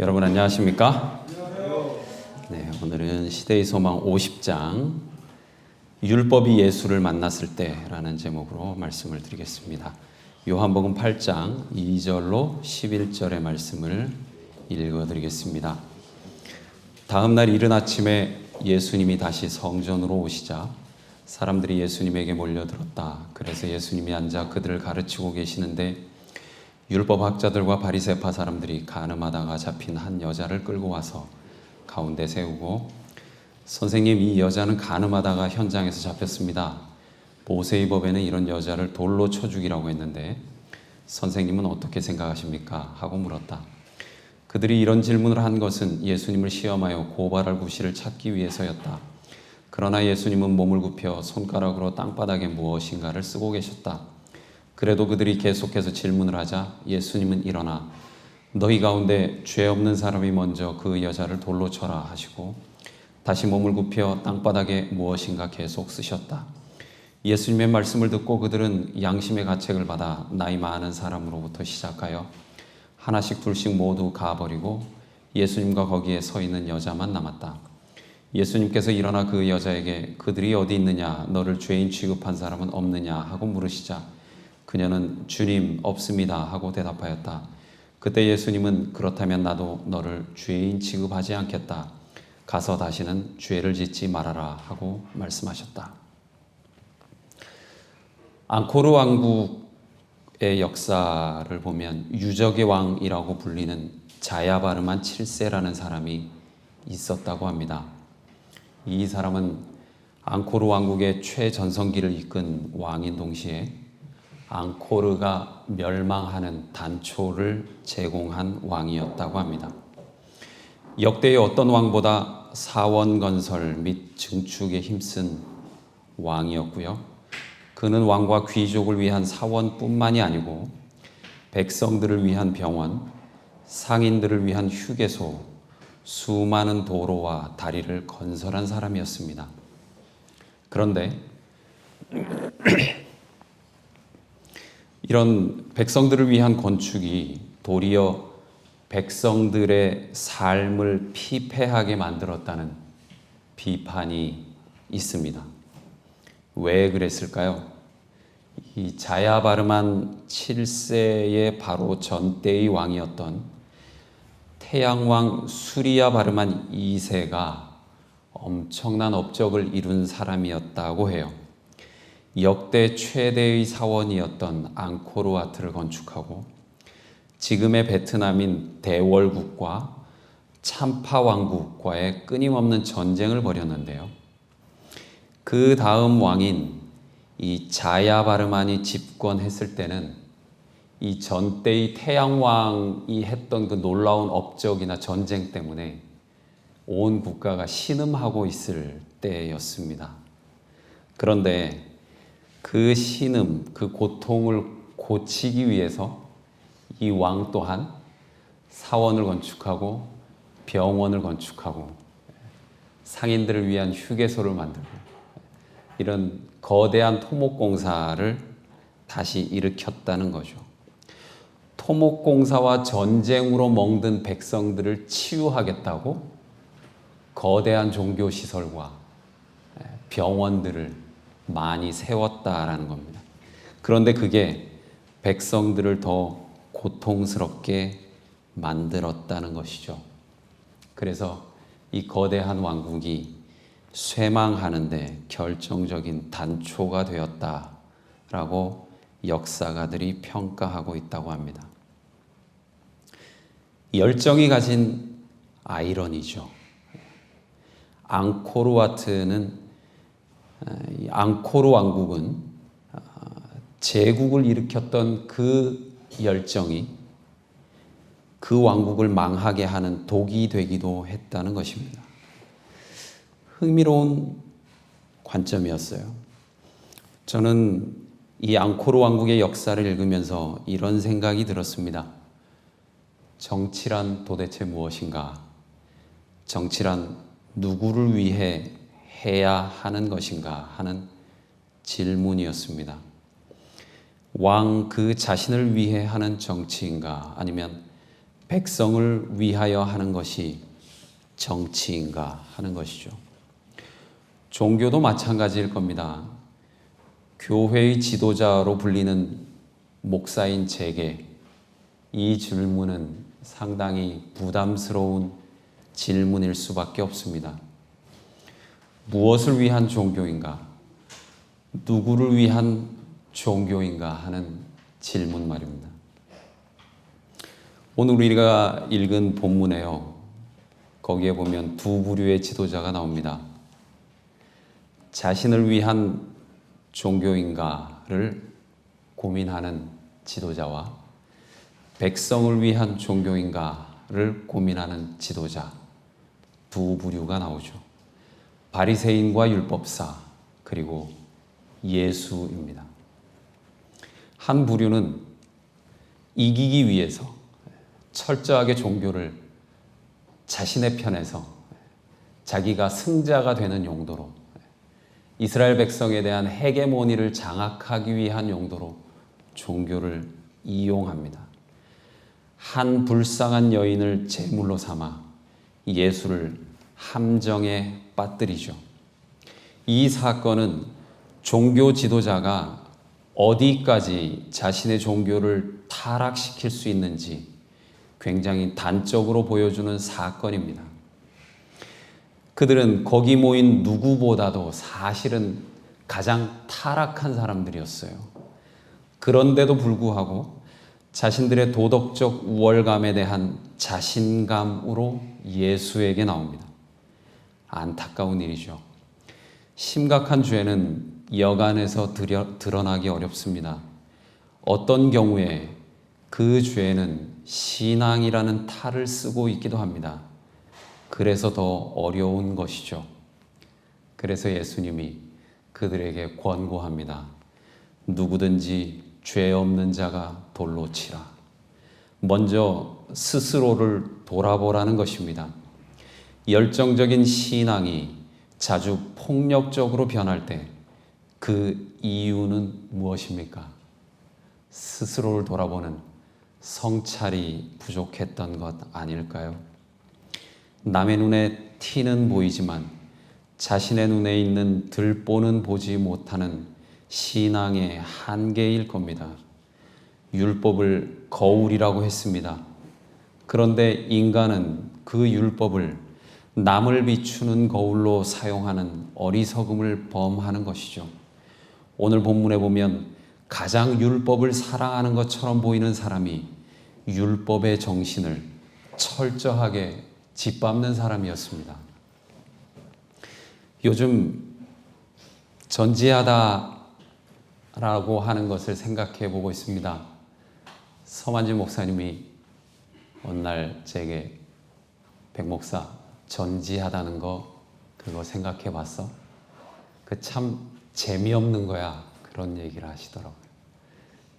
여러분 안녕하십니까? 네, 오늘은 시대의 소망 50장 율법이 예수를 만났을 때라는 제목으로 말씀을 드리겠습니다. 요한복음 8장 2절로 11절의 말씀을 읽어드리겠습니다. 다음 날 이른 아침에 예수님이 다시 성전으로 오시자 사람들이 예수님에게 몰려들었다. 그래서 예수님이 앉아 그들을 가르치고 계시는데 율법학자들과 바리새파 사람들이 간음하다가 잡힌 한 여자를 끌고 와서 가운데 세우고, 선생님, 이 여자는 간음하다가 현장에서 잡혔습니다. 모세의 법에는 이런 여자를 돌로 쳐 죽이라고 했는데 선생님은 어떻게 생각하십니까? 하고 물었다. 그들이 이런 질문을 한 것은 예수님을 시험하여 고발할 구실을 찾기 위해서였다. 그러나 예수님은 몸을 굽혀 손가락으로 땅바닥에 무엇인가를 쓰고 계셨다. 그래도 그들이 계속해서 질문을 하자 예수님은 일어나 너희 가운데 죄 없는 사람이 먼저 그 여자를 돌로 쳐라 하시고 다시 몸을 굽혀 땅바닥에 무엇인가 계속 쓰셨다. 예수님의 말씀을 듣고 그들은 양심의 가책을 받아 나이 많은 사람으로부터 시작하여 하나씩 둘씩 모두 가버리고 예수님과 거기에 서 있는 여자만 남았다. 예수님께서 일어나 그 여자에게 그들이 어디 있느냐, 너를 죄인 취급한 사람은 없느냐 하고 물으시자 그녀는 주님 없습니다 하고 대답하였다. 그때 예수님은 그렇다면 나도 너를 죄인 취급하지 않겠다. 가서 다시는 죄를 짓지 말아라 하고 말씀하셨다. 앙코르 왕국의 역사를 보면 유적의 왕이라고 불리는 자야바르만 7세라는 사람이 있었다고 합니다. 이 사람은 앙코르 왕국의 최전성기를 이끈 왕인 동시에 앙코르가 멸망하는 단초를 제공한 왕이었다고 합니다. 역대의 어떤 왕보다 사원 건설 및 증축에 힘쓴 왕이었고요. 그는 왕과 귀족을 위한 사원뿐만이 아니고 백성들을 위한 병원, 상인들을 위한 휴게소, 수많은 도로와 다리를 건설한 사람이었습니다. 그런데 이런 백성들을 위한 건축이 도리어 백성들의 삶을 피폐하게 만들었다는 비판이 있습니다. 왜 그랬을까요? 이 자야바르만 7세의 바로 전때의 왕이었던 태양왕 수리야바르만 2세가 엄청난 업적을 이룬 사람이었다고 해요. 역대 최대의 사원이었던 앙코르와트를 건축하고 지금의 베트남인 대월국과 참파왕국과의 끊임없는 전쟁을 벌였는데요. 그 다음 왕인 이 자야바르만이 집권했을 때는 이 전때의 태양왕이 했던 그 놀라운 업적이나 전쟁 때문에 온 국가가 신음하고 있을 때였습니다. 그런데 그 신음, 그 고통을 고치기 위해서 이 왕 또한 사원을 건축하고 병원을 건축하고 상인들을 위한 휴게소를 만들고 이런 거대한 토목공사를 다시 일으켰다는 거죠. 토목공사와 전쟁으로 멍든 백성들을 치유하겠다고 거대한 종교시설과 병원들을 많이 세웠다라는 겁니다. 그런데 그게 백성들을 더 고통스럽게 만들었다는 것이죠. 그래서 이 거대한 왕국이 쇠망하는데 결정적인 단초가 되었다라고 역사가들이 평가하고 있다고 합니다. 열정이 가진 아이러니죠. 앙코르 왕국은 제국을 일으켰던 그 열정이 그 왕국을 망하게 하는 독이 되기도 했다는 것입니다. 흥미로운 관점이었어요. 저는 이 앙코르 왕국의 역사를 읽으면서 이런 생각이 들었습니다. 정치란 도대체 무엇인가? 정치란 누구를 위해 해야 하는 것인가 하는 질문이었습니다. 왕 그 자신을 위해 하는 정치인가? 아니면 백성을 위하여 하는 것이 정치인가 하는 것이죠. 종교도 마찬가지일 겁니다. 교회의 지도자로 불리는 목사인 제게 이 질문은 상당히 부담스러운 질문일 수밖에 없습니다. 무엇을 위한 종교인가? 누구를 위한 종교인가 하는 질문 말입니다. 오늘 우리가 읽은 본문에요. 거기에 보면 두 부류의 지도자가 나옵니다. 자신을 위한 종교인가를 고민하는 지도자와 백성을 위한 종교인가를 고민하는 지도자, 두 부류가 나오죠. 바리새인과 율법사, 그리고 예수입니다. 한 부류는 이기기 위해서 철저하게 종교를 자신의 편에서 자기가 승자가 되는 용도로, 이스라엘 백성에 대한 헤게모니를 장악하기 위한 용도로 종교를 이용합니다. 한 불쌍한 여인을 제물로 삼아 예수를 함정에 빠뜨리죠. 이 사건은 종교 지도자가 어디까지 자신의 종교를 타락시킬 수 있는지 굉장히 단적으로 보여주는 사건입니다. 그들은 거기 모인 누구보다도 사실은 가장 타락한 사람들이었어요. 그런데도 불구하고 자신들의 도덕적 우월감에 대한 자신감으로 예수에게 나옵니다. 안타까운 일이죠. 심각한 죄는 여간에서 드러나기 어렵습니다. 어떤 경우에 그 죄는 신앙이라는 탈을 쓰고 있기도 합니다. 그래서 더 어려운 것이죠. 그래서 예수님이 그들에게 권고합니다. 누구든지 죄 없는 자가 돌로 치라. 먼저 스스로를 돌아보라는 것입니다. 열정적인 신앙이 자주 폭력적으로 변할 때 그 이유는 무엇입니까? 스스로를 돌아보는 성찰이 부족했던 것 아닐까요? 남의 눈에 티는 보이지만 자신의 눈에 있는 들보는 보지 못하는 신앙의 한계일 겁니다. 율법을 거울이라고 했습니다. 그런데 인간은 그 율법을 남을 비추는 거울로 사용하는 어리석음을 범하는 것이죠. 오늘 본문에 보면 가장 율법을 사랑하는 것처럼 보이는 사람이 율법의 정신을 철저하게 짓밟는 사람이었습니다. 요즘 전지하다라고 하는 것을 생각해 보고 있습니다. 서만진 목사님이 어느 날 제게 백 목사 전지하다는 거 그거 생각해 봤어? 그 참 재미없는 거야. 그런 얘기를 하시더라고요.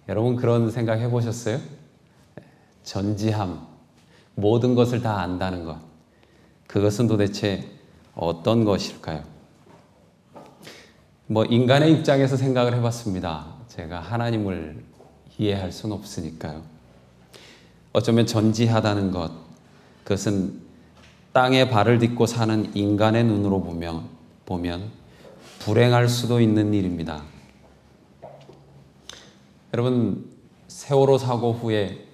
여러분 그런 생각 해보셨어요? 전지함, 모든 것을 다 안다는 것. 그것은 도대체 어떤 것일까요? 인간의 입장에서 생각을 해봤습니다. 제가 하나님을 이해할 수는 없으니까요. 어쩌면 전지하다는 것, 그것은 땅에 발을 딛고 사는 인간의 눈으로 보면 불행할 수도 있는 일입니다. 여러분 세월호 사고 후에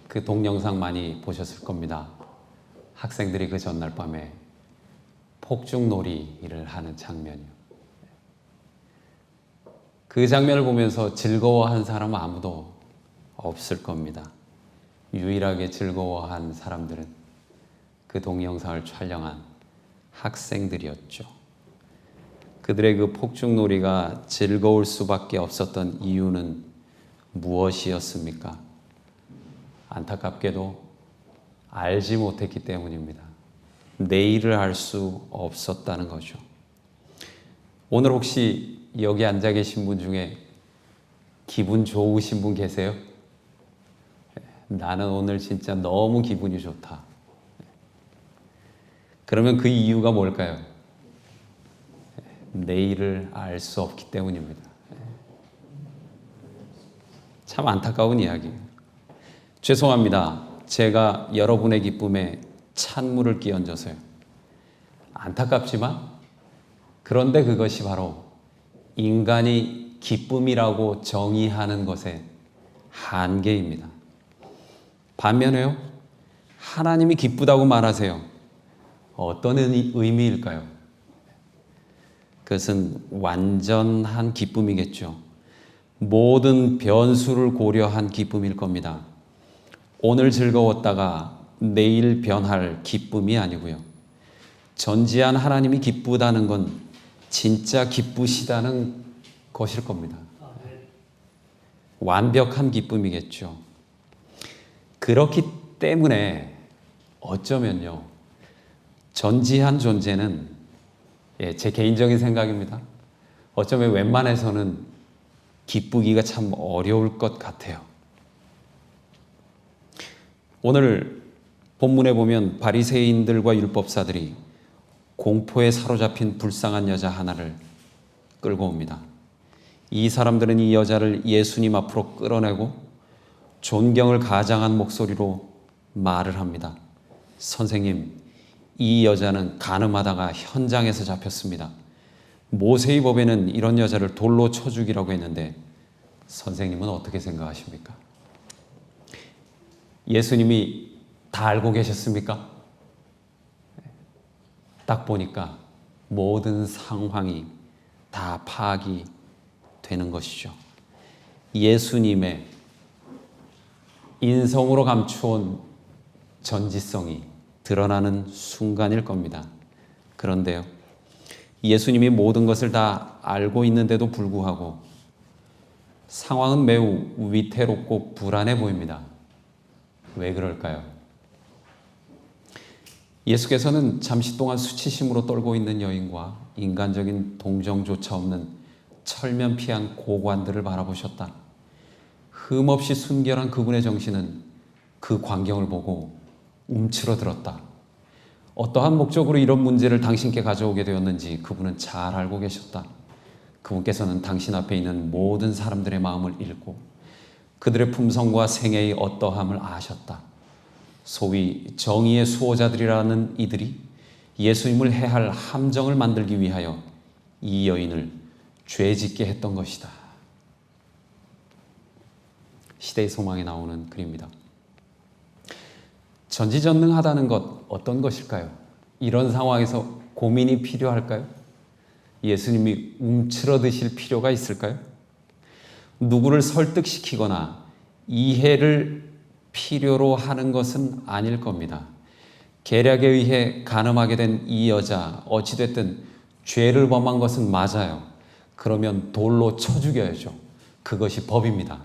그 동영상 많이 보셨을 겁니다. 학생들이 그 전날 밤에 폭죽놀이를 하는 장면이요. 그 장면을 보면서 즐거워한 사람은 아무도 없을 겁니다. 유일하게 즐거워한 사람들은 그 동영상을 촬영한 학생들이었죠. 그들의 그 폭죽놀이가 즐거울 수밖에 없었던 이유는 무엇이었습니까? 안타깝게도 알지 못했기 때문입니다. 내일을 알 수 없었다는 거죠. 오늘 혹시 여기 앉아 계신 분 중에 기분 좋으신 분 계세요? 나는 오늘 진짜 너무 기분이 좋다. 그러면 그 이유가 뭘까요? 내일을 알 수 없기 때문입니다. 참 안타까운 이야기예요. 죄송합니다. 제가 여러분의 기쁨에 찬물을 끼얹어서요. 안타깝지만 그런데 그것이 바로 인간이 기쁨이라고 정의하는 것의 한계입니다. 반면에요, 하나님이 기쁘다고 말하세요. 어떤 의미일까요? 그것은 완전한 기쁨이겠죠. 모든 변수를 고려한 기쁨일 겁니다. 오늘 즐거웠다가 내일 변할 기쁨이 아니고요. 전지한 하나님이 기쁘다는 건 진짜 기쁘시다는 것일 겁니다. 완벽한 기쁨이겠죠. 그렇기 때문에 어쩌면요, 전지한 존재는, 제 개인적인 생각입니다, 어쩌면 웬만해서는 기쁘기가 참 어려울 것 같아요. 오늘 본문에 보면 바리새인들과 율법사들이 공포에 사로잡힌 불쌍한 여자 하나를 끌고 옵니다. 이 사람들은 이 여자를 예수님 앞으로 끌어내고 존경을 가장한 목소리로 말을 합니다. 선생님, 이 여자는 간음하다가 현장에서 잡혔습니다. 모세의 법에는 이런 여자를 돌로 쳐 죽이라고 했는데 선생님은 어떻게 생각하십니까? 예수님이 다 알고 계셨습니까? 딱 보니까 모든 상황이 다 파악이 되는 것이죠. 예수님의 인성으로 감추온 전지성이 드러나는 순간일 겁니다. 그런데요, 예수님이 모든 것을 다 알고 있는데도 불구하고 상황은 매우 위태롭고 불안해 보입니다. 왜 그럴까요? 예수께서는 잠시 동안 수치심으로 떨고 있는 여인과 인간적인 동정조차 없는 철면피한 고관들을 바라보셨다. 흠없이 순결한 그분의 정신은 그 광경을 보고 움츠러들었다. 어떠한 목적으로 이런 문제를 당신께 가져오게 되었는지 그분은 잘 알고 계셨다. 그분께서는 당신 앞에 있는 모든 사람들의 마음을 읽고 그들의 품성과 생애의 어떠함을 아셨다. 소위 정의의 수호자들이라는 이들이 예수님을 해할 함정을 만들기 위하여 이 여인을 죄짓게 했던 것이다. 시대의 소망에 나오는 글입니다. 전지전능하다는 것 어떤 것일까요? 이런 상황에서 고민이 필요할까요? 예수님이 움츠러드실 필요가 있을까요? 누구를 설득시키거나 이해를 필요로 하는 것은 아닐 겁니다. 계략에 의해 간음하게 된 이 여자, 어찌됐든 죄를 범한 것은 맞아요. 그러면 돌로 쳐 죽여야죠. 그것이 법입니다.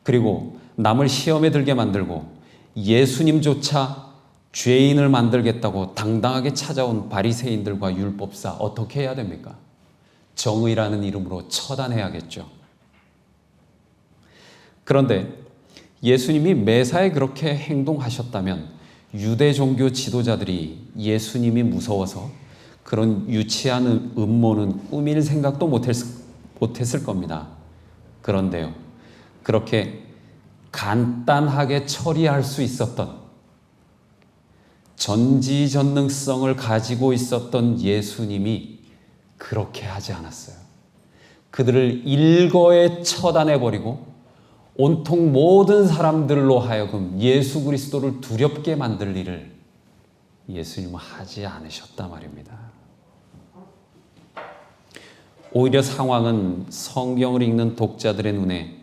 그리고 남을 시험에 들게 만들고 예수님조차 죄인을 만들겠다고 당당하게 찾아온 바리새인들과 율법사, 어떻게 해야 됩니까? 정의라는 이름으로 처단해야겠죠. 그런데 예수님이 매사에 그렇게 행동하셨다면 유대 종교 지도자들이 예수님이 무서워서 그런 유치한 음모는 꾸밀 생각도 못했을 겁니다. 그런데요, 그렇게 간단하게 처리할 수 있었던, 전지전능성을 가지고 있었던 예수님이 그렇게 하지 않았어요. 그들을 일거에 처단해버리고 온통 모든 사람들로 하여금 예수 그리스도를 두렵게 만들 일을 예수님은 하지 않으셨단 말입니다. 오히려 상황은 성경을 읽는 독자들의 눈에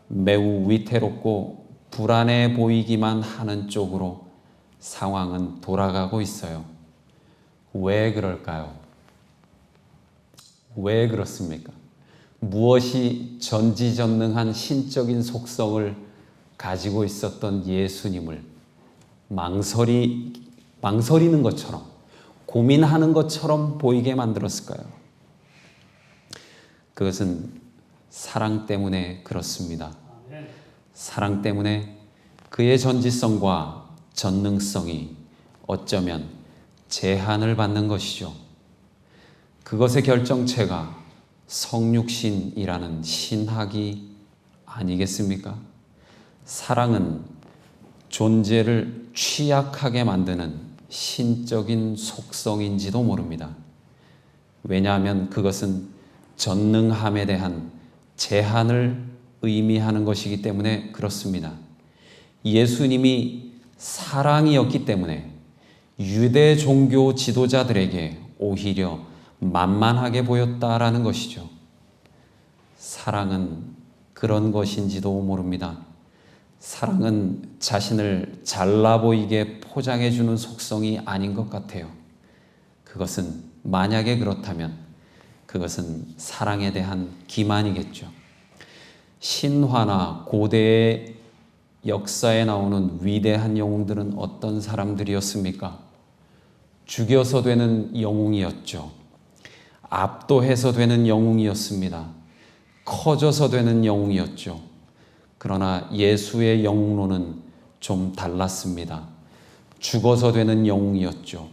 매우 위태롭고 불안해 보이기만 하는 쪽으로 상황은 돌아가고 있어요. 왜 그럴까요? 왜 그렇습니까? 무엇이 전지전능한 신적인 속성을 가지고 있었던 예수님을 망설이는 것처럼, 고민하는 것처럼 보이게 만들었을까요? 그것은 사랑 때문에 그렇습니다. 사랑 때문에 그의 전지성과 전능성이 어쩌면 제한을 받는 것이죠. 그것의 결정체가 성육신이라는 신학이 아니겠습니까? 사랑은 존재를 취약하게 만드는 신적인 속성인지도 모릅니다. 왜냐하면 그것은 전능함에 대한 제한을 의미하는 것이기 때문에 그렇습니다. 예수님이 사랑이었기 때문에 유대 종교 지도자들에게 오히려 만만하게 보였다라는 것이죠. 사랑은 그런 것인지도 모릅니다. 사랑은 자신을 잘나 보이게 포장해주는 속성이 아닌 것 같아요. 그것은 만약에 그렇다면 그것은 사랑에 대한 기만이겠죠. 신화나 고대의 역사에 나오는 위대한 영웅들은 어떤 사람들이었습니까? 죽여서 되는 영웅이었죠. 압도해서 되는 영웅이었습니다. 커져서 되는 영웅이었죠. 그러나 예수의 영웅론은 좀 달랐습니다. 죽어서 되는 영웅이었죠.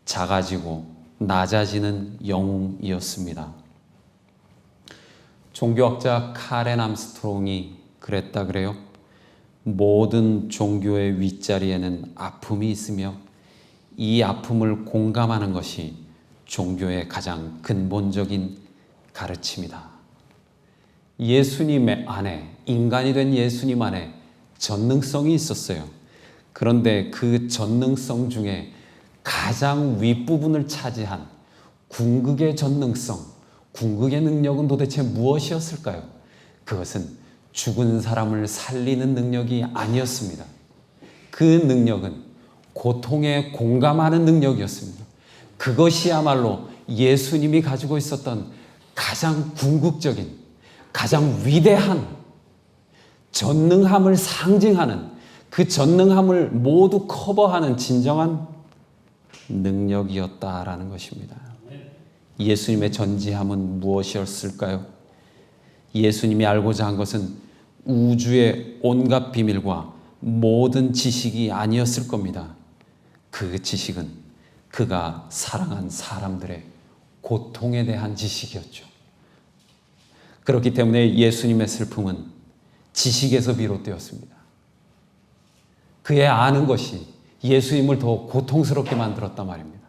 작아지고 낮아지는 영웅이었습니다. 종교학자 카렌 암스트롱이 그랬다 그래요. 모든 종교의 윗자리에는 아픔이 있으며 이 아픔을 공감하는 것이 종교의 가장 근본적인 가르침이다. 예수님 안에, 인간이 된 예수님 안에 전능성이 있었어요. 그런데 그 전능성 중에 가장 윗부분을 차지한 궁극의 전능성, 궁극의 능력은 도대체 무엇이었을까요? 그것은 죽은 사람을 살리는 능력이 아니었습니다. 그 능력은 고통에 공감하는 능력이었습니다. 그것이야말로 예수님이 가지고 있었던 가장 궁극적인, 가장 위대한 전능함을 상징하는, 그 전능함을 모두 커버하는 진정한 능력이었다라는 것입니다. 예수님의 전지함은 무엇이었을까요? 예수님이 알고자 한 것은 우주의 온갖 비밀과 모든 지식이 아니었을 겁니다. 그 지식은 그가 사랑한 사람들의 고통에 대한 지식이었죠. 그렇기 때문에 예수님의 슬픔은 지식에서 비롯되었습니다. 그의 아는 것이 예수님을 더 고통스럽게 만들었단 말입니다.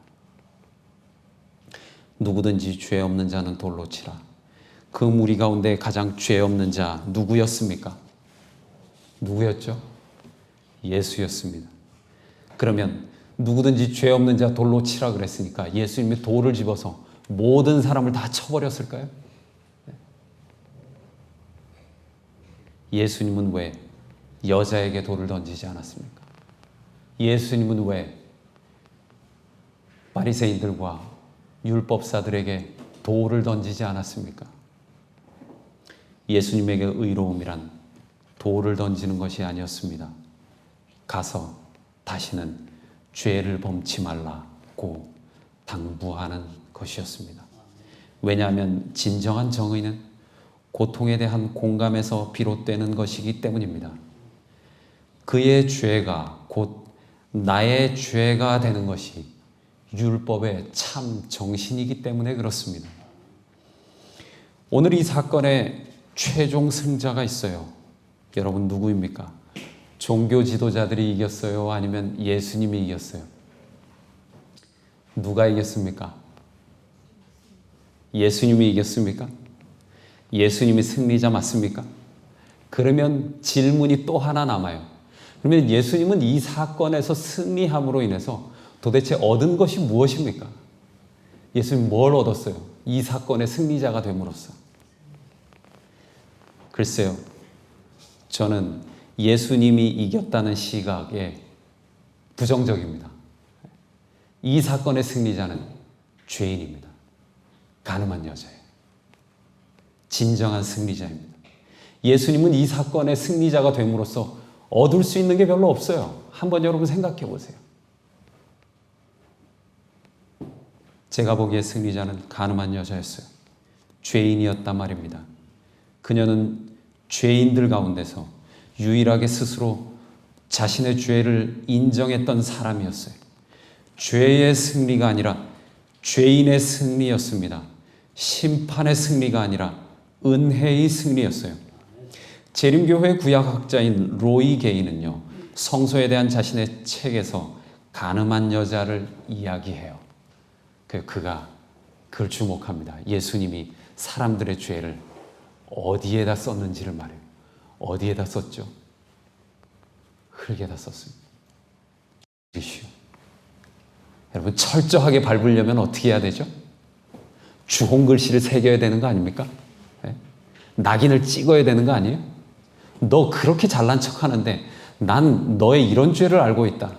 누구든지 죄 없는 자는 돌로 치라. 그 무리 가운데 가장 죄 없는 자 누구였습니까? 누구였죠? 예수였습니다. 그러면 누구든지 죄 없는 자 돌로 치라 그랬으니까 예수님이 돌을 집어서 모든 사람을 다 쳐버렸을까요? 예수님은 왜 여자에게 돌을 던지지 않았습니까? 예수님은 왜 바리새인들과 율법사들에게 돌을 던지지 않았습니까? 예수님에게 의로움이란 돌을 던지는 것이 아니었습니다. 가서 다시는 죄를 범치 말라고 당부하는 것이었습니다. 왜냐하면 진정한 정의는 고통에 대한 공감에서 비롯되는 것이기 때문입니다. 그의 죄가 곧 나의 죄가 되는 것이 율법의 참 정신이기 때문에 그렇습니다. 오늘 이 사건의 최종 승자가 있어요. 여러분 누구입니까? 종교 지도자들이 이겼어요? 아니면 예수님이 이겼어요? 누가 이겼습니까? 예수님이 이겼습니까? 예수님이 승리자 맞습니까? 그러면 질문이 또 하나 남아요. 그러면 예수님은 이 사건에서 승리함으로 인해서 도대체 얻은 것이 무엇입니까? 예수님 뭘 얻었어요? 이 사건의 승리자가 됨으로써. 글쎄요. 저는 예수님이 이겼다는 시각에 부정적입니다. 이 사건의 승리자는 죄인입니다. 가늠한 여자예요. 진정한 승리자입니다. 예수님은 이 사건의 승리자가 됨으로써 얻을 수 있는 게 별로 없어요. 한번 여러분 생각해 보세요. 제가 보기에 승리자는 가늠한 여자였어요. 죄인이었단 말입니다. 그녀는 죄인들 가운데서 유일하게 스스로 자신의 죄를 인정했던 사람이었어요. 죄의 승리가 아니라 죄인의 승리였습니다. 심판의 승리가 아니라 은혜의 승리였어요. 재림교회 구약학자인 로이 게이는요, 성소에 대한 자신의 책에서 가늠한 여자를 이야기해요. 그가 그걸 주목합니다. 예수님이 사람들의 죄를 어디에다 썼는지를 말해요. 어디에다 썼죠? 흙에다 썼습니다. 여러분, 철저하게 밟으려면 어떻게 해야 되죠? 주홍 글씨를 새겨야 되는 거 아닙니까? 네? 낙인을 찍어야 되는 거 아니에요? 너 그렇게 잘난 척하는데 난 너의 이런 죄를 알고 있다.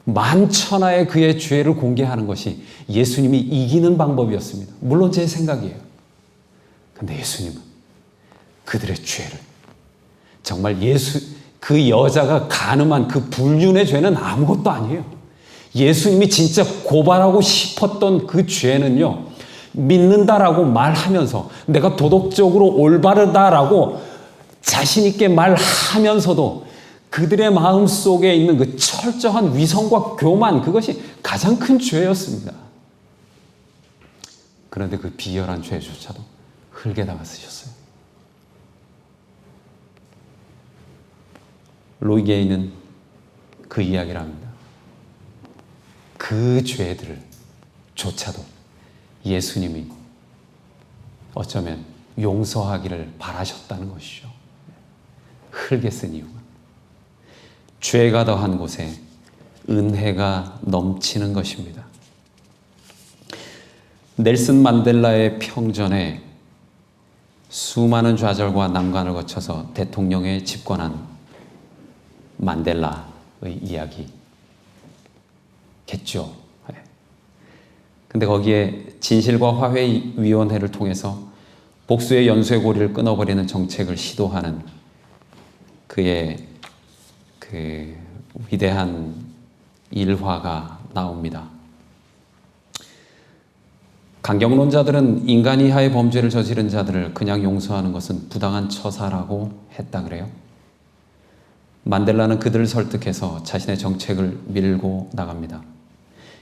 만천하의 그의 죄를 공개하는 것이 예수님이 이기는 방법이었습니다. 물론 제 생각이에요. 근데 예수님은 그들의 죄를, 정말 그 여자가 가늠한 그 불륜의 죄는 아무것도 아니에요. 예수님이 진짜 고발하고 싶었던 그 죄는요, 믿는다라고 말하면서 내가 도덕적으로 올바르다라고 자신 있게 말하면서도 그들의 마음 속에 있는 그 철저한 위선과 교만, 그것이 가장 큰 죄였습니다. 그런데 그 비열한 죄조차도 흙에다가 쓰셨어요. 로이 게이는 그 이야기를 합니다. 그 죄들을 조차도 예수님이 어쩌면 용서하기를 바라셨다는 것이죠. 흙에 쓴 이유가 죄가 더한 곳에 은혜가 넘치는 것입니다. 넬슨 만델라의 평전에 수많은 좌절과 난관을 거쳐서 대통령에 집권한 만델라의 이야기겠죠. 근데 거기에 진실과 화해위원회를 통해서 복수의 연쇄고리를 끊어버리는 정책을 시도하는 그의 그 위대한 일화가 나옵니다. 강경론자들은 인간 이하의 범죄를 저지른 자들을 그냥 용서하는 것은 부당한 처사라고 했다 그래요. 만델라는 그들을 설득해서 자신의 정책을 밀고 나갑니다.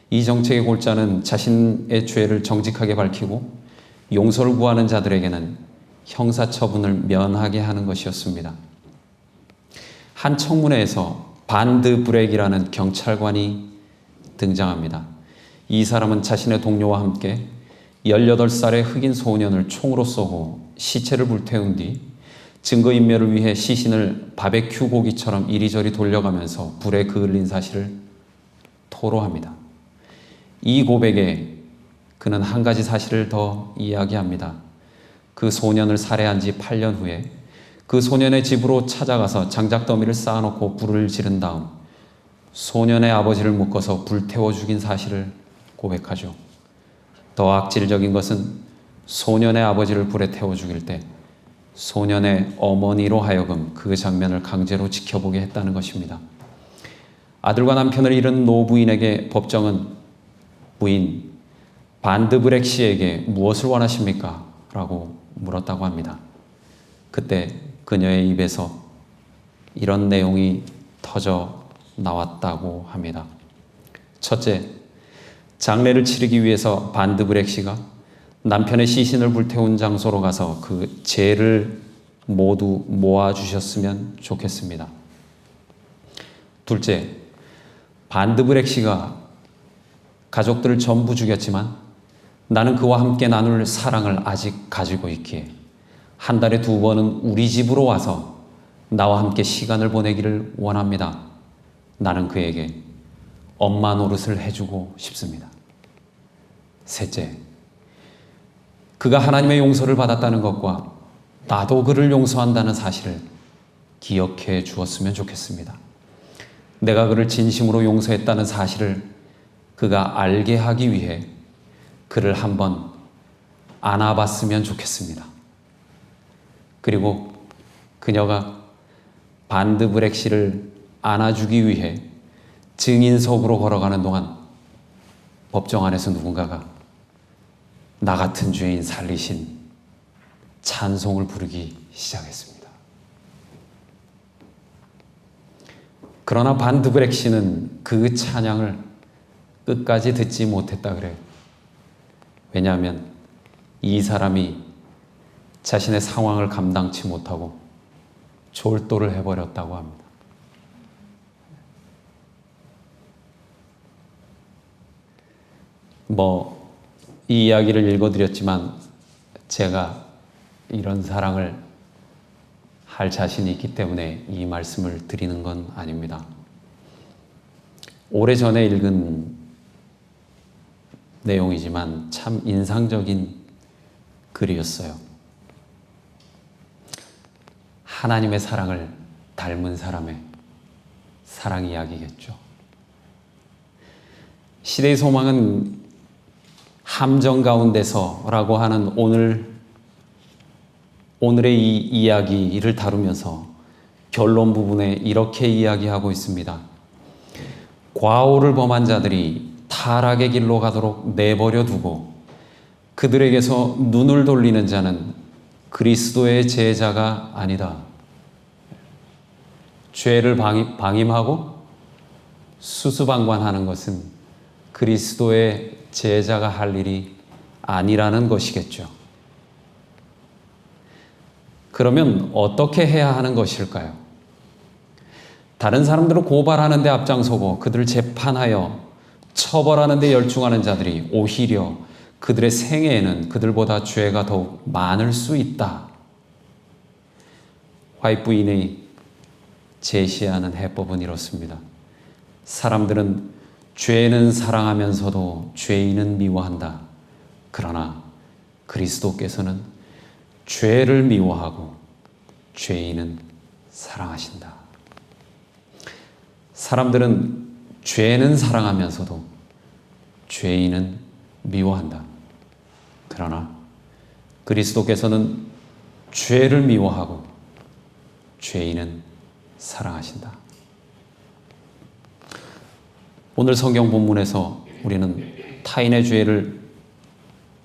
이 정책의 골자는 자신의 죄를 정직하게 밝히고 용서를 구하는 자들에게는 형사처분을 면하게 하는 것이었습니다. 한 청문회에서 반드 브렉이라는 경찰관이 등장합니다. 이 사람은 자신의 동료와 함께 18살의 흑인 소년을 총으로 쏘고 시체를 불태운 뒤 증거인멸을 위해 시신을 바베큐 고기처럼 이리저리 돌려가면서 불에 그을린 사실을 토로합니다. 이 고백에 그는 한 가지 사실을 더 이야기합니다. 그 소년을 살해한 지 8년 후에 그 소년의 집으로 찾아가서 장작더미를 쌓아놓고 불을 지른 다음 소년의 아버지를 묶어서 불태워 죽인 사실을 고백하죠. 더 악질적인 것은 소년의 아버지를 불에 태워 죽일 때 소년의 어머니로 하여금 그 장면을 강제로 지켜보게 했다는 것입니다. 아들과 남편을 잃은 노부인에게 법정은 부인 반드 브렉 씨에게 무엇을 원하십니까? 라고 물었다고 합니다. 그때 그녀의 입에서 이런 내용이 터져 나왔다고 합니다. 첫째, 장례를 치르기 위해서 반드 브렉 씨가 남편의 시신을 불태운 장소로 가서 그 죄를 모두 모아주셨으면 좋겠습니다. 둘째, 반드 브렉 씨가 가족들을 전부 죽였지만 나는 그와 함께 나눌 사랑을 아직 가지고 있기에 한 달에 2번은 우리 집으로 와서 나와 함께 시간을 보내기를 원합니다. 나는 그에게 엄마 노릇을 해주고 싶습니다. 셋째, 그가 하나님의 용서를 받았다는 것과 나도 그를 용서한다는 사실을 기억해 주었으면 좋겠습니다. 내가 그를 진심으로 용서했다는 사실을 그가 알게 하기 위해 그를 한번 안아봤으면 좋겠습니다. 그리고 그녀가 반드 브렉 씨를 안아주기 위해 증인석으로 걸어가는 동안 법정 안에서 누군가가 나 같은 죄인 살리신 찬송을 부르기 시작했습니다. 그러나 반드 브렉 씨는 그 찬양을 끝까지 듣지 못했다 그래요. 왜냐하면 이 사람이 자신의 상황을 감당치 못하고 졸도를 해버렸다고 합니다. 이 이야기를 읽어드렸지만 제가 이런 사랑을 할 자신이 있기 때문에 이 말씀을 드리는 건 아닙니다. 오래전에 읽은 내용이지만 참 인상적인 글이었어요. 하나님의 사랑을 닮은 사람의 사랑 이야기겠죠. 시대의 소망은 함정 가운데서라고 하는 오늘의 이 이야기를 다루면서 결론 부분에 이렇게 이야기하고 있습니다. 과오를 범한 자들이 타락의 길로 가도록 내버려 두고 그들에게서 눈을 돌리는 자는 그리스도의 제자가 아니다. 죄를 방임하고 수수방관하는 것은 그리스도의 제자가 할 일이 아니라는 것이겠죠. 그러면 어떻게 해야 하는 것일까요? 다른 사람들을 고발하는 데 앞장서고 그들을 재판하여 처벌하는 데 열중하는 자들이 오히려 그들의 생애에는 그들보다 죄가 더욱 많을 수 있다. 화이트 부인이 제시하는 해법은 이렇습니다. 사람들은 죄는 사랑하면서도 죄인은 미워한다. 그러나 그리스도께서는 죄를 미워하고 죄인은 사랑하신다. 사람들은 죄는 사랑하면서도 죄인은 미워한다. 그러나 그리스도께서는 죄를 미워하고 죄인은 사랑하신다. 오늘 성경 본문에서 우리는 타인의 죄를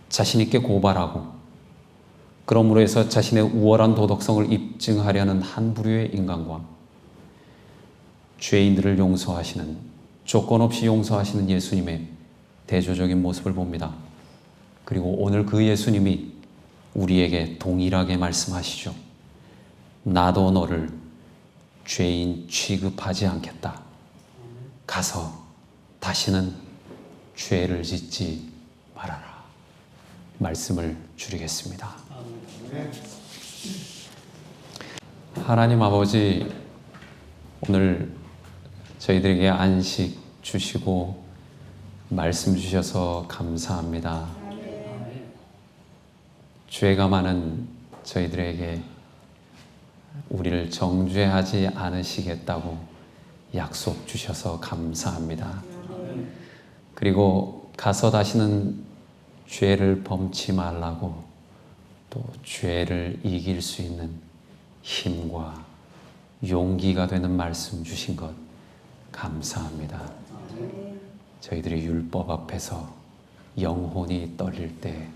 자신 있게 고발하고 그러므로 해서 자신의 우월한 도덕성을 입증하려는 한 부류의 인간과 죄인들을 용서하시는, 조건 없이 용서하시는 예수님의 대조적인 모습을 봅니다. 그리고 오늘 그 예수님이 우리에게 동일하게 말씀하시죠. 나도 너를 죄인 취급하지 않겠다. 가서 다시는 죄를 짓지 말아라. 말씀을 드리겠습니다. 하나님 아버지, 오늘 저희들에게 안식 주시고 말씀 주셔서 감사합니다. 죄가 많은 저희들에게 우리를 정죄하지 않으시겠다고 약속 주셔서 감사합니다. 그리고 가서 다시는 죄를 범치 말라고 또 죄를 이길 수 있는 힘과 용기가 되는 말씀 주신 것 감사합니다. 저희들이 율법 앞에서 영혼이 떨릴 때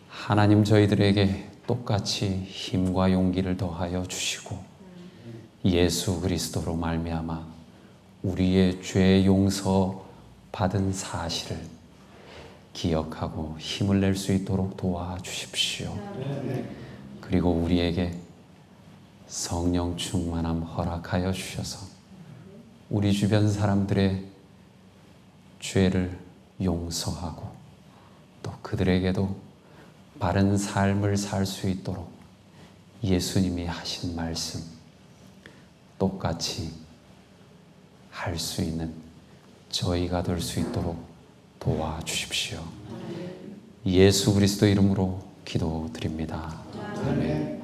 하나님 저희들에게 똑같이 힘과 용기를 더하여 주시고 예수 그리스도로 말미암아 우리의 죄 용서 받은 사실을 기억하고 힘을 낼 수 있도록 도와주십시오. 그리고 우리에게 성령 충만함 허락하여 주셔서 우리 주변 사람들의 죄를 용서하고 또 그들에게도 바른 삶을 살 수 있도록 예수님이 하신 말씀 똑같이 할 수 있는 저희가 될 수 있도록 도와주십시오. 예수 그리스도 이름으로 기도드립니다. 아멘.